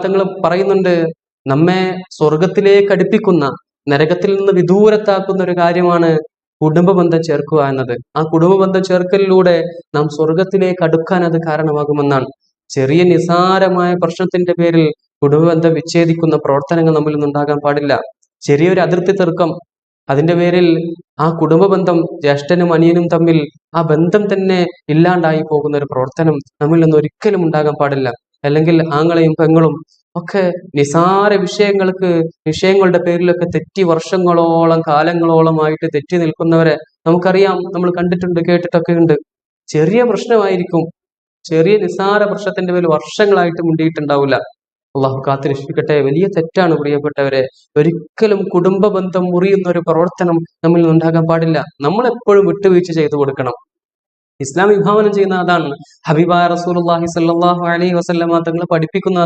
തങ്ങൾ പറയുന്നുണ്ട്, നമ്മെ സ്വർഗത്തിലേക്ക് അടുപ്പിക്കുന്ന, നരകത്തിൽ നിന്ന് വിദൂരത്താക്കുന്ന ഒരു കാര്യമാണ് കുടുംബബന്ധം ചേർക്കുക എന്നത്. ആ കുടുംബബന്ധം ചേർക്കലിലൂടെ നാം സ്വർഗത്തിലേക്ക് അടുക്കാൻ അത് കാരണമാകുമെന്നാണ്. ചെറിയ നിസാരമായ പ്രശ്നത്തിന്റെ പേരിൽ കുടുംബബന്ധം വിച്ഛേദിക്കുന്ന പ്രവർത്തനങ്ങൾ നമ്മിൽ നിന്നുണ്ടാകാൻ പാടില്ല. ചെറിയൊരു അതിർത്തി തർക്കം, അതിന്റെ പേരിൽ ആ കുടുംബബന്ധം, ജ്യേഷ്ഠനും അനിയനും തമ്മിൽ ആ ബന്ധം തന്നെ ഇല്ലാണ്ടായി പോകുന്ന ഒരു പ്രവർത്തനം നമ്മിൽ നിന്ന് ഒരിക്കലും ഉണ്ടാകാൻ പാടില്ല. അല്ലെങ്കിൽ ആങ്ങളെയും പെങ്ങളും ഒക്കെ നിസാര വിഷയങ്ങളുടെ പേരിലൊക്കെ തെറ്റി വർഷങ്ങളോളം കാലങ്ങളോളമായിട്ട് തെറ്റി നിൽക്കുന്നവരെ നമുക്കറിയാം, നമ്മൾ കണ്ടിട്ടുണ്ട്, കേട്ടിട്ടൊക്കെ ഉണ്ട്. ചെറിയ പ്രശ്നമായിരിക്കും, ചെറിയ നിസാര പ്രശ്നത്തിന്റെ പേരിൽ വർഷങ്ങളായിട്ട് മുണ്ടിയിട്ടുണ്ടാവില്ല. അള്ളാഹു കാത്തുരക്ഷിക്കട്ടെ. വലിയ തെറ്റാണ് പ്രിയപ്പെട്ടവരെ. ഒരിക്കലും കുടുംബ ബന്ധം മുറിയുന്ന ഒരു പ്രവർത്തനം നമ്മിൽ നിന്നുണ്ടാകാൻ പാടില്ല. നമ്മൾ എപ്പോഴും വിട്ടുവീഴ്ച ചെയ്തു കൊടുക്കണം. ഇസ്ലാം വിഭാവനം ചെയ്യുന്ന അതാണ്. ഹബീബായ റസൂലുള്ളാഹി സ്വല്ലല്ലാഹു അലൈഹി വസല്ലമ തങ്ങൾ പഠിപ്പിക്കുന്ന